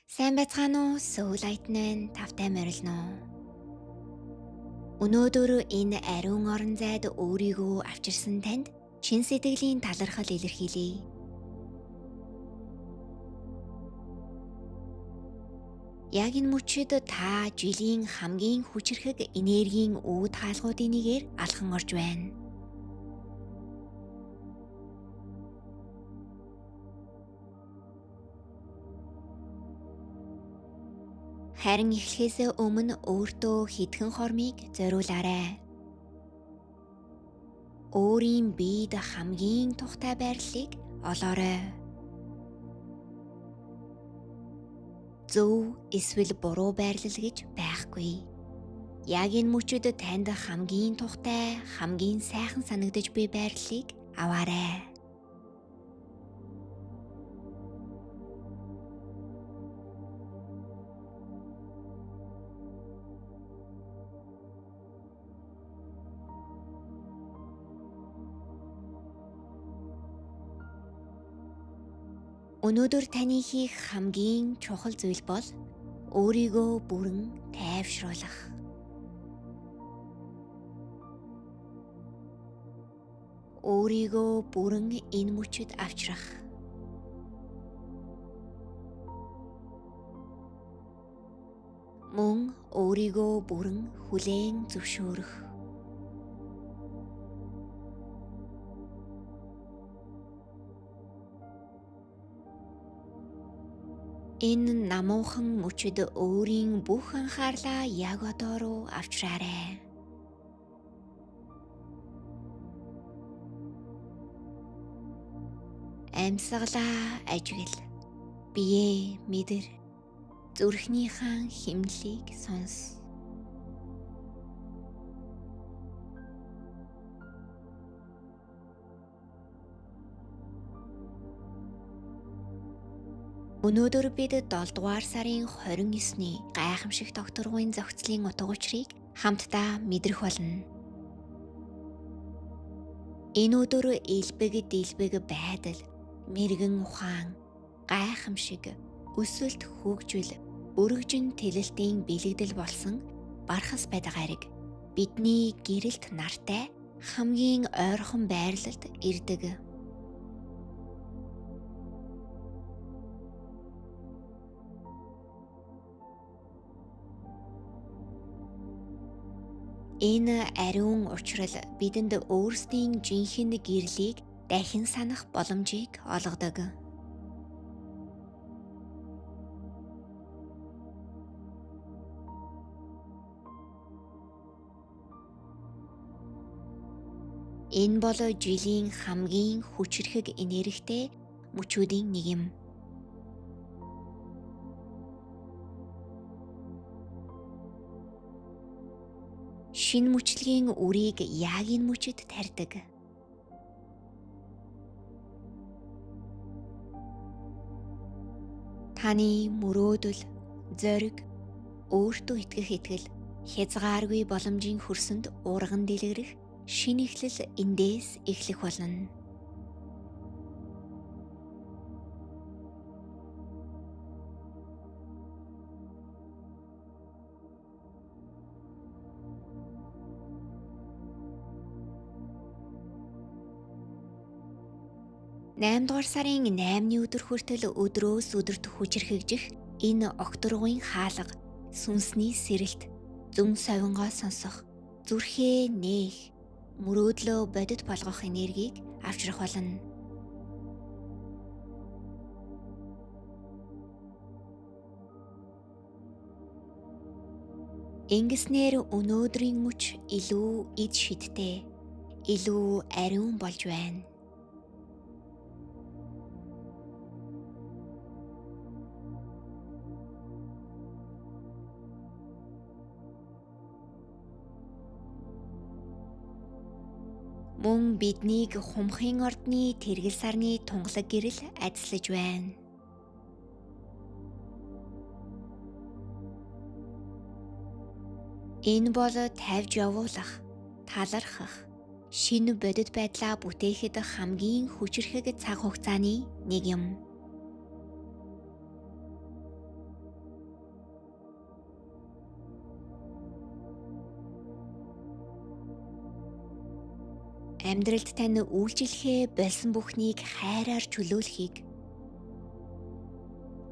Сайн байцгаана уу? Soul Light-ны тавтай морилно. Өнөөдөр энэ ариун орон зайд өөрийгөө авчирсан танд чин сэтгэлийн талархал илэрхийлье. Яг энэ мөчид та жилийн хамгийн хүчирхэг энергийн үүд хаалгуудын нэгээр алхан орж байна. Харин эхлэхээс өмнө өөртөө хитгэн хормыг зориулаарай. Өөрийн биед хамгийн тухтай байрлалыг олоорой. Зөв эсвэл буруу байрлал гэж байхгүй. Яг энэ мөчид танд хамгийн тухтай, хамгийн сайхан санагдаж буй байрлалыг аваарай. Өнөөдөр таны хийх хамгийн чухал зүйл бол өөрийгөө бүрэн тайвшруулах. Өөрийгөө бүрэн энэ мөчид авчрах. Мөн өөрийгөө бүрэн хүлээн зөвшөөрөх. Энэ намуухан мөчид өөрийн бүх анхаарлаа яг одоо руу авчраарай. Амьсгалаа ажигл, биеэ мэдэр, зүрхнийхэн хэмнэлийг сонс. Өнөөдөр бид 7 дугаар сарын 29-ний гайхамшиг тогтворгын зохицлын утга учирыг хамтдаа мэдрэх болно. Энэ өдөр элбэг дэлбэг байдал, мэрэгэн ухаан, гайхамшиг, өсөлт хөгжил, өргөжин тэлэлтийн бэлэгдэл болсон бархас байдгаарыг бидний гэрэлт нартай хамгийн ойрхон байрлалд ирдэг. Энэ ариун учрал бидэнд өөрсдийн жинхэнэ гэрлийг дахин санах боломжийг олгодог. Энэ бол жилийн хамгийн хүчирхэг энергитэй мөчүүдийн нэг юм. Шинэ мөчлөгийн үрийг яг энэ мөчид тарьдаг. Таны мөрөөдөл, зориг, өөртөө итгэх итгэл, хязгааргүй боломжийн хөрсөнд урган дэлгэрэх шинэ эхлэл эндээс эхлэх болно. Дугаар сарын 8-ны өдөр хүртэл өдрөөс өдөрт хүчирхэгжих энэ окторгын хаалга, сүнсний сэрэлт, зүн совингоо сонсох, зүрхээ нээх, мөрөөдлөө бодит болгох энергийг авчрах болно. Ингэснээр өнөөдрийн мөч илүү эд шидтэй, илүү ариун болж байна. Мөн биднийг хумхын ордны тэргэл сарны тунгалаг гэрэл адислаж байна. Энэ бол тавьж явуулах, талархах, шинэ бодит байдлаа бүтээхэд хамгийн хүчирхэг цаг хугацааны нэг юм. Амьдралд тань үйлчлэхээ болсон бүхнийг хайраар чөлөөлөхийг,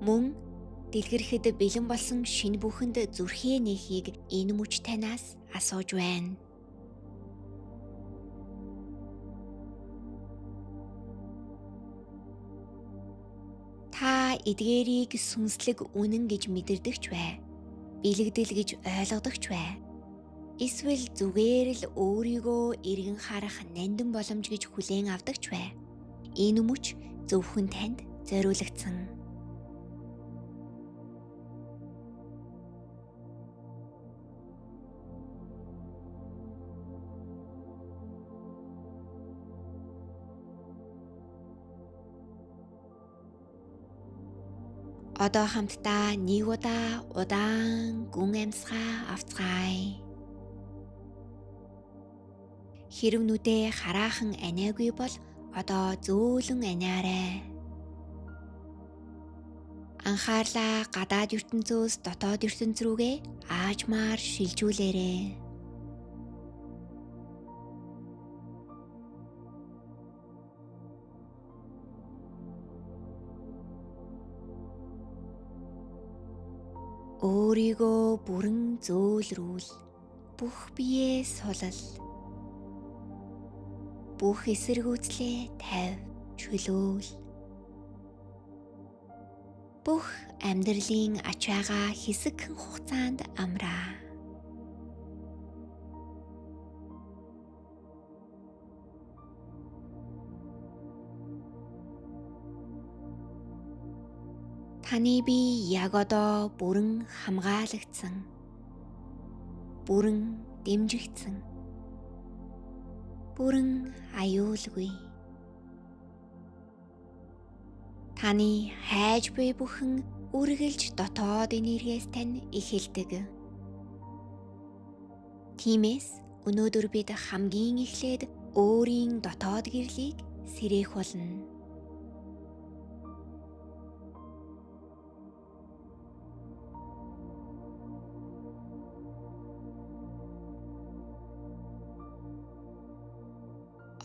мөн дэлгэрхэд бэлэн болсон шинэ бүхэнд зүрхээ нээхийг энэ мөч танаас асууж байна. Та эдгээрийг сүнслэг үнэн гэж мэдэрдэгч бай. Бэлэгдэл гэж ойлгодогч бай. Эсвэл зүгээр л өөрийгөө эргэн харах нандин боломж гэж хүлээн авдагч бай. Энэ мөч зөвхөн танд зориулагдсан. Одоо хамтдаа нэг удаа удаан гүн амьсгаа авцгаая. Хэрэв нүдээ хараахан аниагүй бол одоо зөөлөн аниарай. Анхаарлаа гадаад ертөнцөөс дотоод ертөнц рүүгээ аажмаар шилжүүлээрэй. Өөрийгөө бүрэн зөөлрүүл. Бүх биеэ сулал. Бүх эсэргүүцлээ тавь, чөлөөл. Бүх амьдралын ачаагаа хэсэгхэн хугацаанд амраа. Таны бие яг одоо бүрэн хамгаалагдсан, бүрэн дэмжигдсэн, бүрэн аюулгүй. Таны хайж буй бүхэн үргэлж дотоод энергиэс тань эхэлдэг. Тиймээс өнөөдөр бид хамгийн эхлээд өөрийн дотоод гэрлийг сэрээх болно.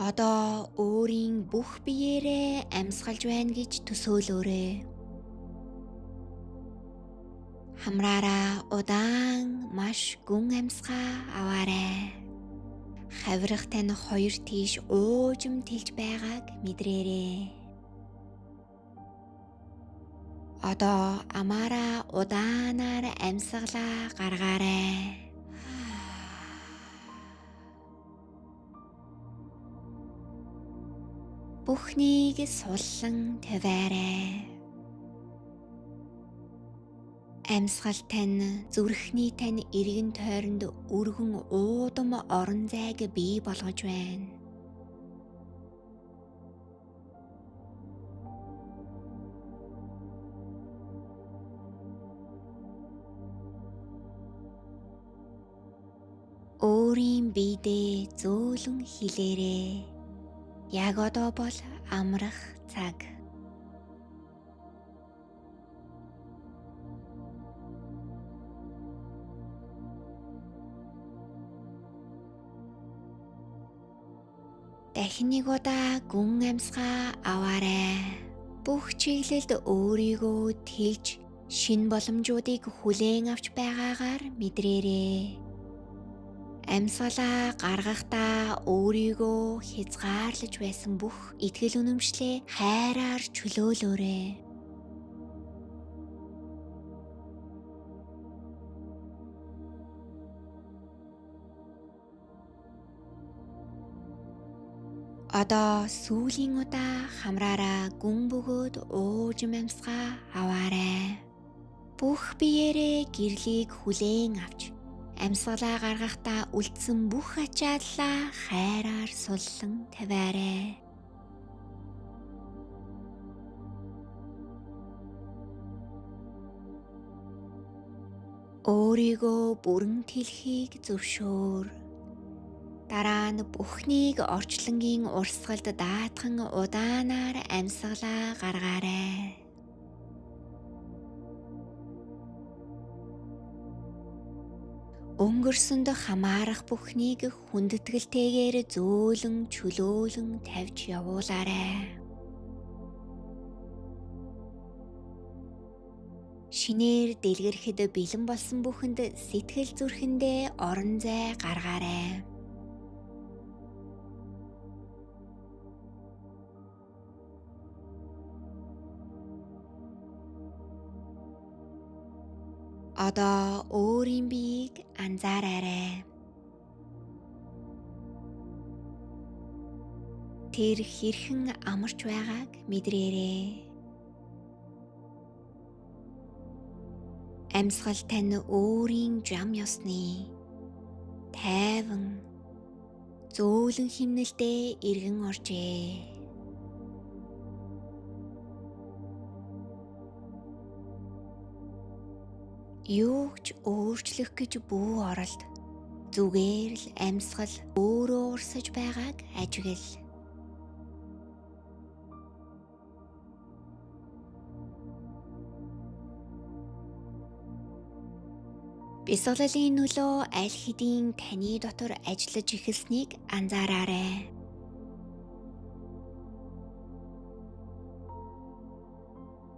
Одоо өөрийн бүх биеэрээ амьсгалж байна гэж төсөөлөөрэй. Хамраараа удаан маш гүн амьсгаа аваарай. Хавирах тань хоёр тийш уужим тэлж байгааг мэдрээрэй. Одоо амаараа удаанаар амьсгалаа гаргаарай. Бүхнийг суллан тавиарай. Амьсгал тань зүрхний тань эргэн тойронд өргөн уудам орон зайг бий болгож байна. Өөрийн биедээ зөөлөн хилээрэй. Яг одоо бол амрах цаг. Дахин нэг удаа гүн амьсгаа аваарай. Бүх чиглэлд өөрийгөө тэлж шин боломжуудыг хүлээн авч байгаагаар мэдрээрэй. Амьсгалаа гаргахдаа өөрийгөө хязгаарлаж байсан бүх итгэл үнэмшлээ хайраар чөлөөлөөрэй. Одоо сүүлийн удаа хамраараа гүн бөгөөд уужим амьсгаа аваарай. Бүх биеэрээ гэрлийг хүлээн авч амьсгалаа гаргахдаа үлдсэн бүх ачааллаа хайраар суллан тавиарай. Өөрийгөө бүрэн тэлхийг зөвшөөр. Дараа нь бүхнийг орчлонгийн урсгалд даатхан удаанаар амьсгалаа гаргаарай. Өнгөрсөнд хамаарах бүхнийг хүндэтгэлтэйгээр зөөлөн чөлөөлөн тавьж явуулаарай. Шинээр дэлгэрхэд бэлэн болсон бүхэнд сэтгэл зүрхэндээ орон зай гаргаарай. Одоо өөрийн биеийг анзаараарай. Тэр хэрхэн амарч байгааг мэдрээрэй. Амьсгал тань өөрийн жам ёсны тайван зөөлөн химнэлдээ эргэн оржээ. Юу ч өөрчлөх гэж бүү оролд. Зүгээр л амьсгал өөрөө урсаж байгааг ажиглал. Бясалгалын нөлөө аль хэдийн таны дотор ажиллаж эхэлснийг анзаараарай.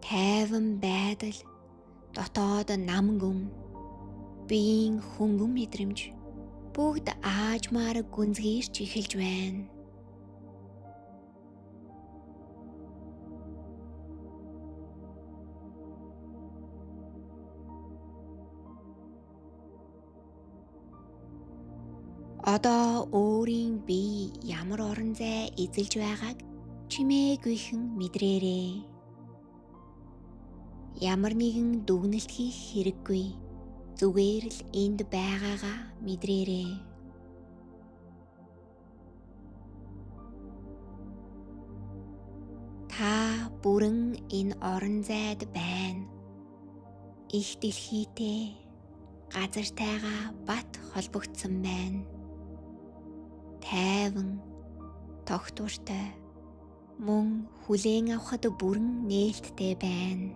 Тайван байдал, дотоод намгүн, биеийн хөнгөн мэдрэмж бүгд аажмаар гүнзгийрч эхэлж байна. Одоо өөрийн бие ямар орон зай эзэлж байгааг чимээгүйхэн мэдрээрэй. Ямар нэгэн дүгнэлт хийх хэрэггүй. Зүгээр л энд байгаагаа мэдрээрэй. Та бүрэн энэ орон зайд байна. Их дэлхийтэй газартайгаа бат холбогдсон байна. Тайван, тогтвортой, мөн хүлээн авахд бүрэн нээлттэй байна.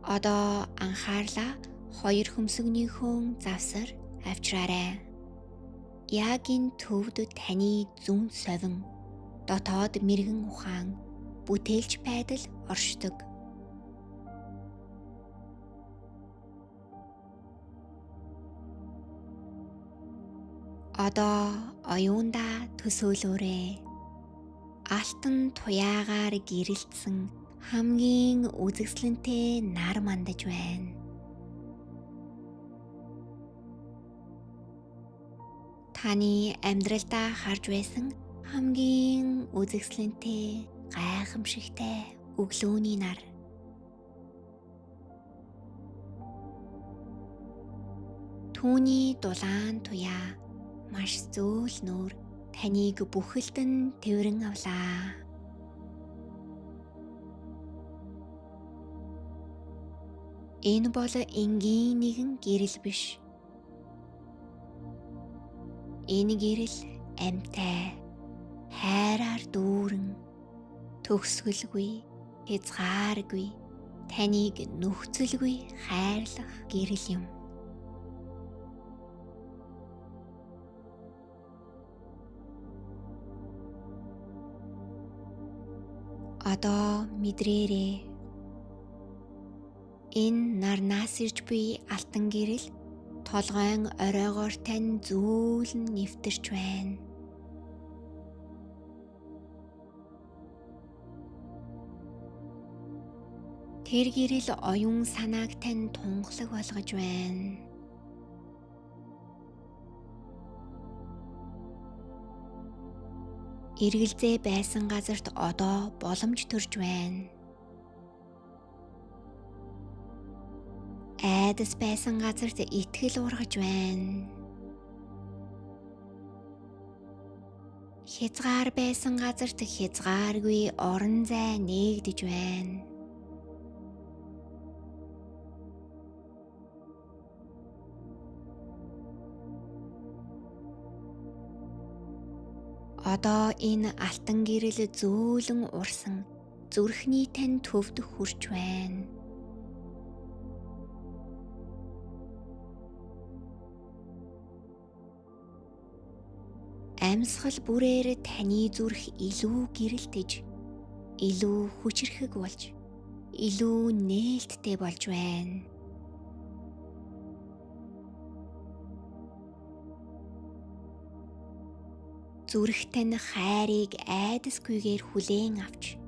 Одоо анхаарлаа хоёр хөмсгөнийхөө завсар авчраарай. Яг энэ төвд таны зүүн совин, дотоод мэргэн ухаан, бүтээлч байдал оршдог. Одоо оюундаа төсөөлөөрэй. Алтан туяагаар гэрэлтсэн хамгийн үзэсгэлэнтэй нар мандаж байна. Таны амьдралдаа харж байсан хамгийн үзэсгэлэнтэй гайхамшигтай өглөөний нар. Түүний дулаан туяа маш зөөлнөр таныг бүхэлдэн тэврэн авлаа. Энэ бол энгийн нэгэн гэрэл биш. Энэ гэрэл амьтай, хайраар дүүрэн, төгсгөлгүй, хязгааргүй, таныг нөхцөлгүй хайрлах гэрэл юм. Одоо мэдрээрэй. Энэ нарнаас ирж буй алтан гэрэл толгойн оройгоор тань зөөлөн нэвтэрч байна. Тэр гэрэл оюун санааг тань тунгалаг болгож байна. Эргэлзээ байсан газарт одоо боломж төрж байна. Айдас байсан газарт итгэл ургаж байна. Хязгаар байсан газарт хязгааргүй орон зай нээгдэж байна. Одоо энэ алтан гэрэл зөөлөн урсан зүрхний тань төвд хүрч байна. Амьсгал бүрээр таны зүрх илүү гэрэлтэж, илүү хүчрэхэг болж, илүү нээлттэй болж байна. Зүрх тань хайрыг айдасгүйгээр хүлээн авч,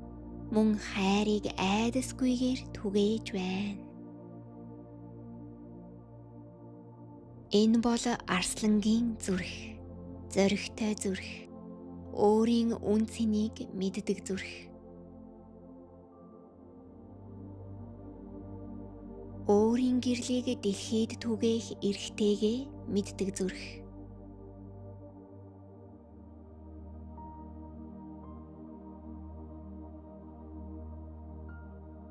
мөн хайрыг айдасгүйгээр түгээж байна. Энэ бол арслангийн зүрх, зоригтой зүрх, өөрийн үн цэнийг мэддэг зүрх. Өөрийн гэрлийг дэлхийд түгээх эрхтэйгээ мэддэг зүрх.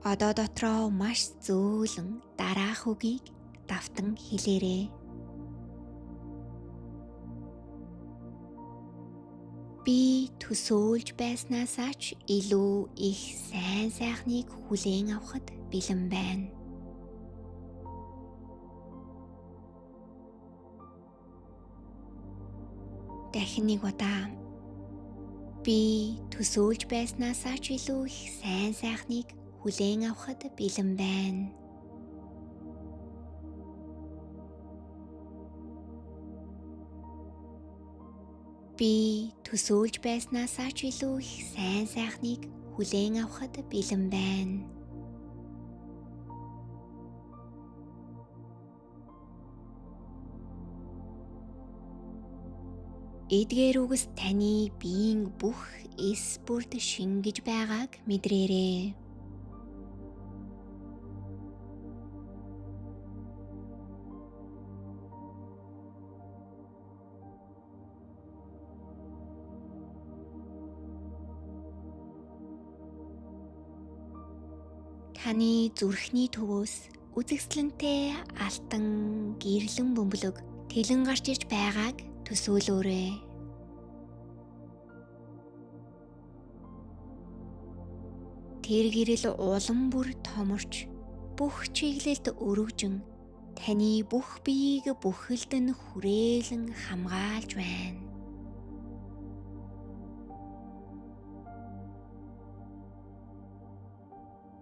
Одоо дотроо маш зөөлөн дараах үгийг давтан хэлээрэй. Би төсөөлж байснаасаа ч илүү их сайн сайхныг хүлээн авахд бэлэн байна. Дахин нэг удаа. Би төсөөлж байснаасаа ч илүү их сайн сайхныг хүлээн авахд бэлэн байна. Би төсөөлж байснаасаа ч илүү их сайн сайхныг хүлээн авахд бэлэн байна. Эдгээр үгс таны биеийн бүх эс бүрд шингэж байгааг мэдрээрэй. Таны зүрхний төвөөс үзэгсэлэнтэй алтан гэрлэн бөмбөлөг тэлэн гарч ирж байгааг төсөөлөөрэй. Тэр гэрэл улам бүр томорч, бүх чиглэлд өргөжин, таны бүх биеийг бүхэлдэн хүрээлэн хамгаалж байна.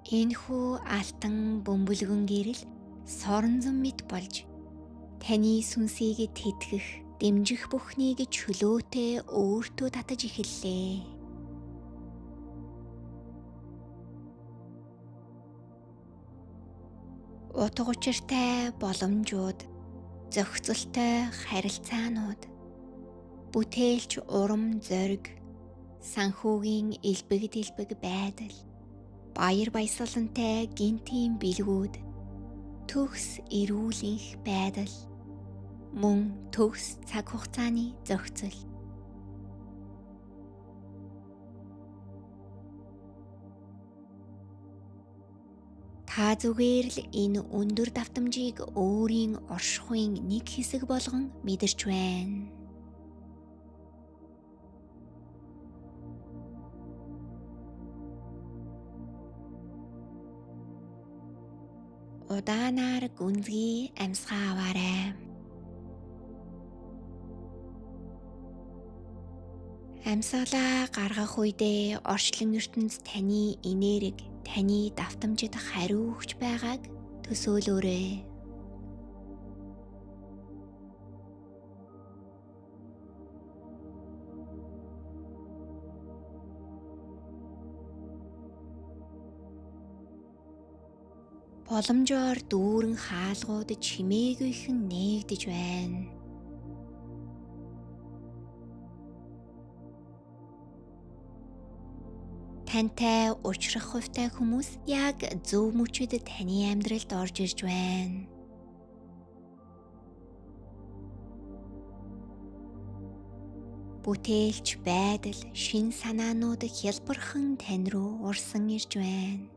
Энэхүү алтан бөмбөлгөн гэрэл соронзон мэт болж, таны сүнсийг тэтгэх, дэмжих бүхнийг чөлөөтэй өөртөө татаж эхэллээ. Утга учиртай боломжууд, зохицолтой харилцаанууд, бүтээлч урам зориг, санхүүгийн элбэг байдал, баяр баясгалантай гинтийн бэлгүүд, төгс эрүүлэнх байдал, мөн төгс цаг хугацааны зохицол. Та зүгээр л энэ өндөр давтамжийг өөрийн оршихуйн нэг хэсэг болгон мэдэрч байна. Удаанаар гүнзгий амьсгаа аваарай. Амьсгалаа гаргах үедээ орчлон ертөнц таны энерги, таны давтамжид хариу өгч байгааг төсөөлөөрэй. Боломжоор дүүрэн хаалгууд чимээгүйхэн нээгдэж байна. Тантай уулзрах хувьтай хүмүүс яг зөв мөчөд таны амьдралд орж ирж байна. Бүтээлч байдал, шин санаанууд хялбархан тань руу урсан ирж байна.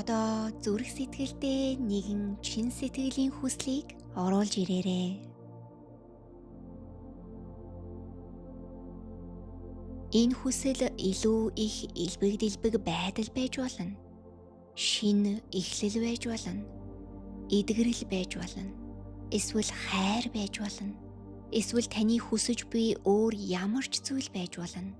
Одоо зүрх сэтгэлдээ нэгэн чин сэтгэлийн хүслийг оруулж ирээрэй. Энэ хүсэл илүү их элбэг байдал байж болно. Шинэ эхлэл байж болно. Эдгэрэл байж болно. Эсвэл хайр байж болно. Эсвэл таны хүсэж буй өөр ямар ч зүйл байж болно.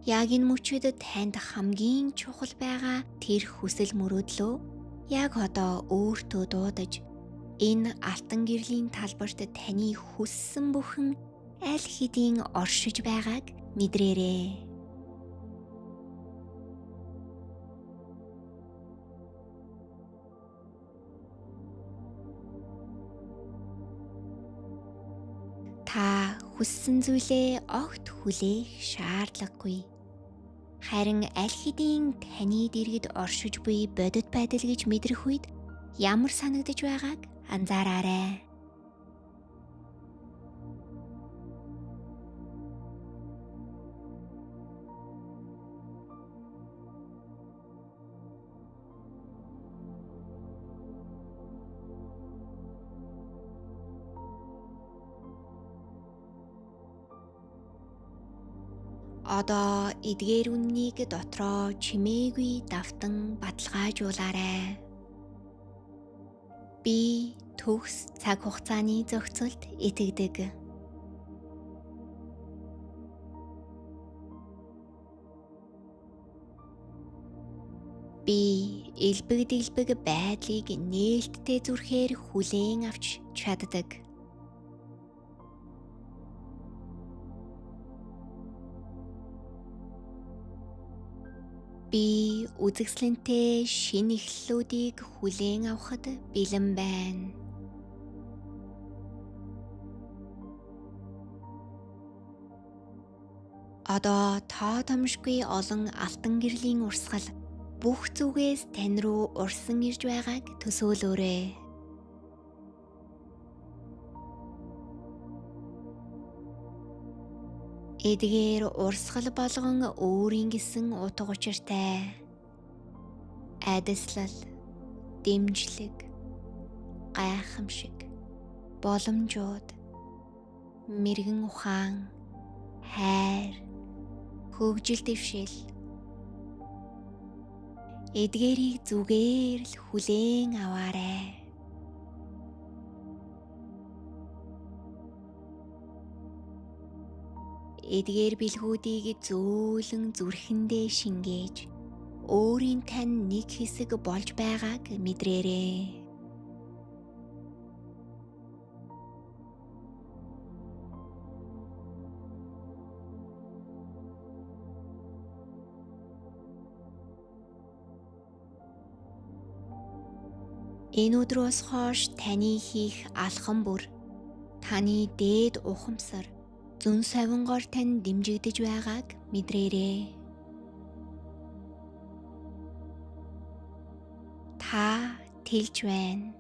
Яг энэ мөчид танд хамгийн чухал байгаа тэр хүсэл мөрөөдлөө яг одоо өөртөө дуудаж энэ алтан гэрлийн талбарт таны хүссэн бүхэн аль хэдийн оршиж байгааг мэдрээрэй. Та хүссэн зүйлээ огт хүлээх шаардлагагүй. Харин аль хэдийн таны дэргэд оршиж буй бодит байдал гэж мэдрэх үед ямар санагдаж байгааг анзаараарай. Одоо эдгээр үннийг дотроо чимээгүй давтан баталгаажуулаарай. Би төгс цаг хугацааны зохицолд итгэдэг. Би элбэг байдлыг нээлттэй зүрхээр хүлээн авч чаддаг. Би үзэсгэлэнтэй шинэ эхлэлүүдийг хүлээн авахд бэлэн байна. Одоо тоотомшгүй олон алтан гэрлийн урсгал бүх зүгээс тань руу урсан ирж байгааг төсөөлөөрэй. Эдгээр урсгал болгон өөрийн гэсэн утга учиртай. Айдаслал, дэмжлэг, гайхамшиг, боломжууд, мэргэн ухаан, хайр, хөгжил дэвшил. Эдгээрийг зүгээр л хүлээн аваарай. Эдгээр бэлгүүдийг зөөлөн зүрхэндээ шингээж, өөрийн тань нэг хэсэг болж байгааг мэдрээрэй. Энэ өдрөөс хойш таны хийх алхам бүр, таны дээд ухамсар, зүн совингоор тань дэмжигдэж байгааг мэдрээрэй. Та тэлж байна.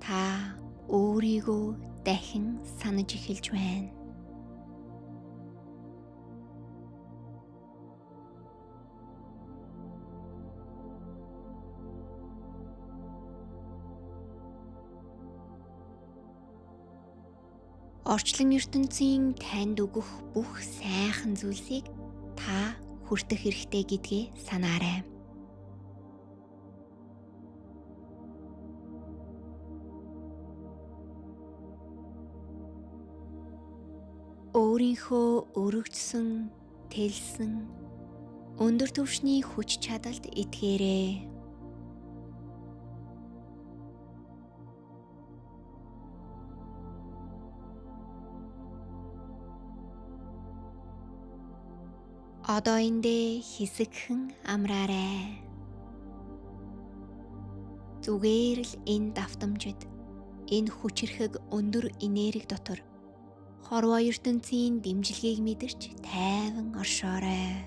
Та өөрийгөө дахин санаж эхэлж байна. Орчлон ертөнцийн танд өгөх бүх сайхан зүйлсийг та хүртэх хэрэгтэй гэдгээ санаарай. Өөрийнхөө өргөжсөн, тэлсэн, өндөр түвшний хүч чадалд итгээрэй. Одоо эндээ хэсэгхэн амраарай. Зүгээр л энэ давтамжид, энэ хүчирхэг өндөр энерги дотор хорвоо ертөнцийн дэмжлэгийг мэдэрч тайван оршоорой.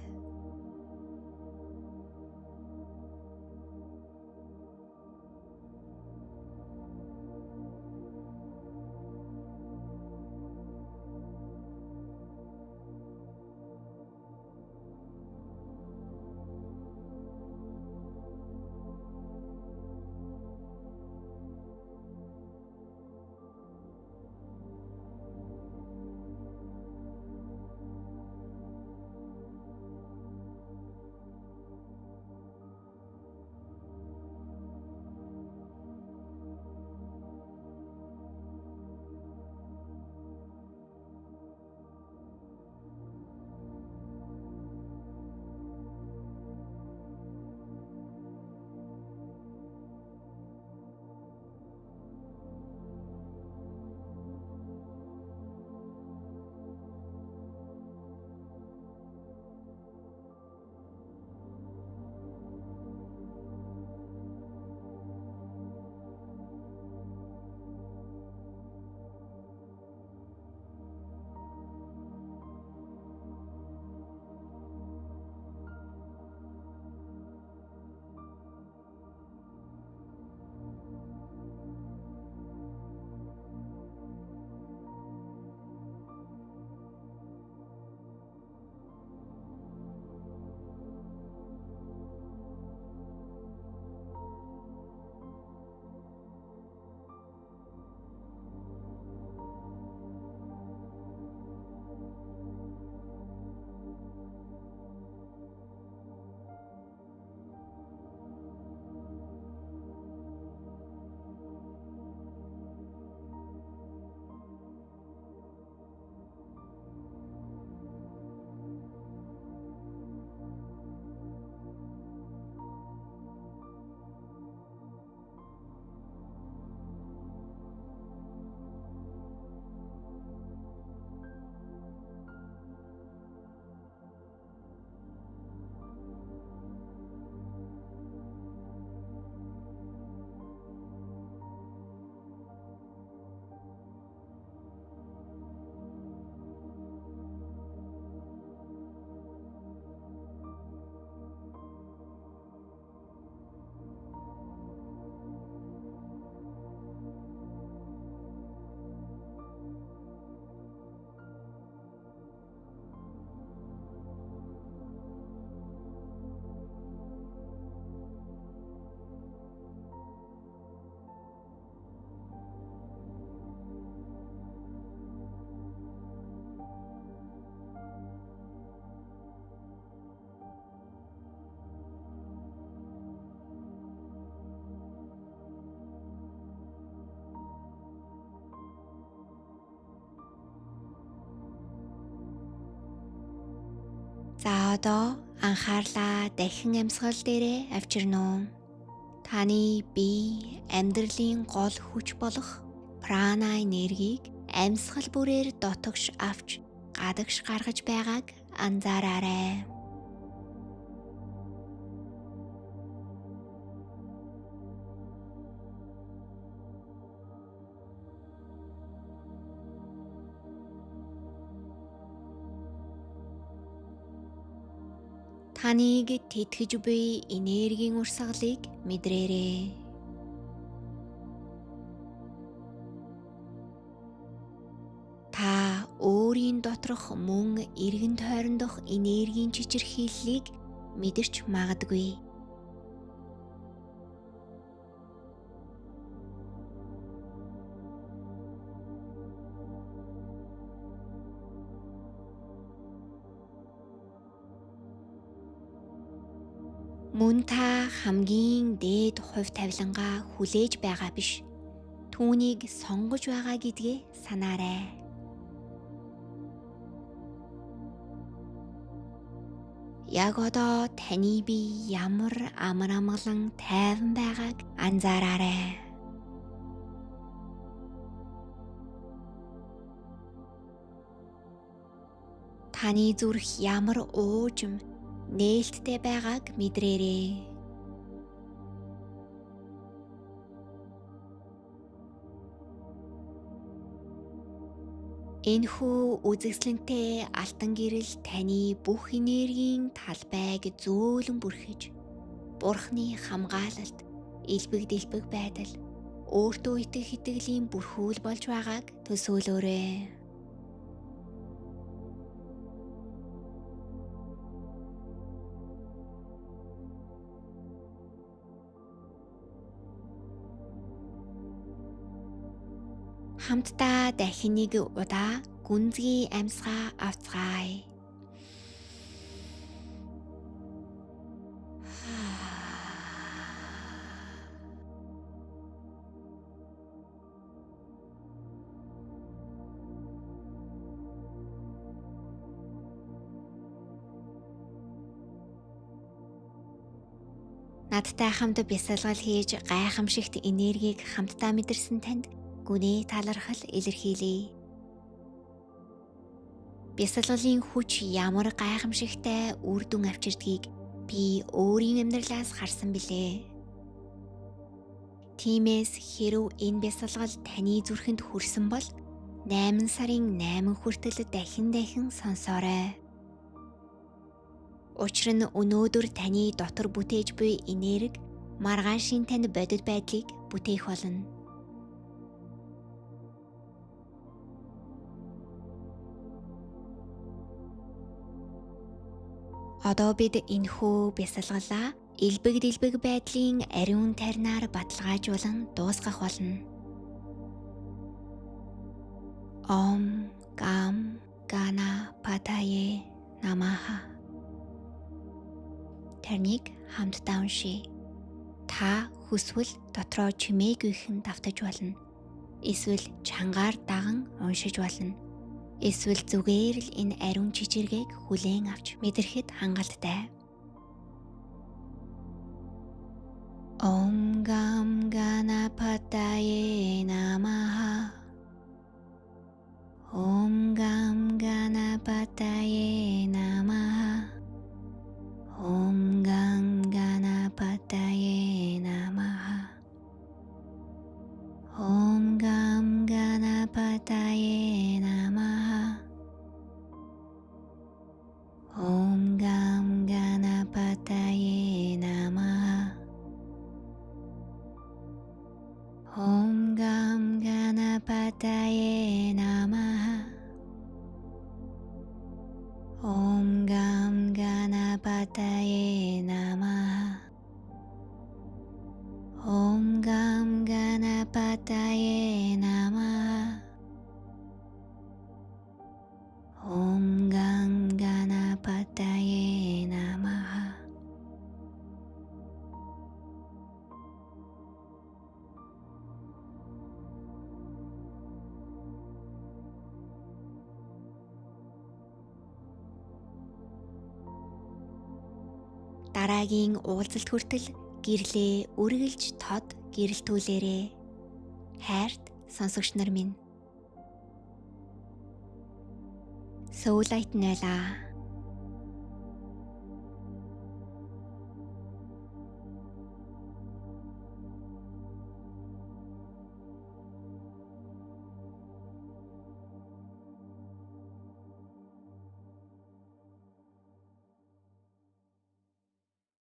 За одоо анхаарлаа дахин амьсгал дээрээ авчирна уу? Таны бие амьдралын гол хүч болох прана энергийг амьсгал бүрээр дотогш авч гадагш гаргаж байгааг анзаараарай. Таныг тэтгэж буй энергийн урсгалыг мэдрээрэй. Та өөрийн доторх мөн эргэн тойрондох энергийн чичирхийллийг мэдэрч магадгүй. Мөн та хамгийн дээд хувь тавилангаа хүлээж байгаа биш. Түүнийг сонгож байгаа гэдгээ санаарай. Яг одоо таны бие ямар амар амгалан тайван байгааг анзаараарай. Таны зүрх ямар уужим, нээлттэй байгааг мэдрээрэй. Энэхүү үзэсгэлэнтэй алтан гэрэл таны бүх энергийн талбайг зөөлөн бүрхэж, Бурхны хамгаалалт, элбэг дэлбэг байдал, өөртөө итгэх итгэлийн бүрхүүл болж байгааг төсөөлөөрэй. Хамтдаа дахин нэг удаа гүнзгий амьсгаа авцгаая. Надтай хамт бясалгал хийж гайхамшигт энергийг хамтдаа мэдэрсэн танд гүний талархал илэрхийлье. Бясалгалын хүч ямар гайхамшигтай үр дүн авчирдгийг би өөрийн амьдралаас харсан билээ. Тиймээс хэрв энэ бясалгал таны зүрхэнд хүрсэн бол 8 сарын 8 хүртэл дахин сонсоорой. Учир нь өнөөдөр таны дотор бүтээж буй энерги маргаашийн танд бодит байдлыг бүтээх болно. Одоо бид энэхүү бясалгалаа элбэг дэлбэг байдлын ариун таринаар баталгаажуулан дуусгах болно. Ом гам гана патае намаха. Тэрнийг хамтдаа уншийе. Та хүсвэл дотроо чимээгүйхэн давтаж болно. Эсвэл чангаар даган уншиж болно. Эсвэл зүгээр л энэ ариун чичиргээг хүлээн авч мэдрэхэд хангалттай. Ом гам ганапатае намаха. Ом гам ганапатае намаха. Ом гам ганапатае намаха. Ом гам ганапатае намаха. Ом гам ганапатае намаха. Ом гам ганапатае намаха. Ом гам ганапатае намаха. Ом гам ганапатае намаха. Ом гам ганапатае намаха. Дараагийн уулзалт хүртэл гэрлээ үргэлж тод гэрэлтүүлээрэ. Хайрт сонсогч нар минь. Soul Light найлаа.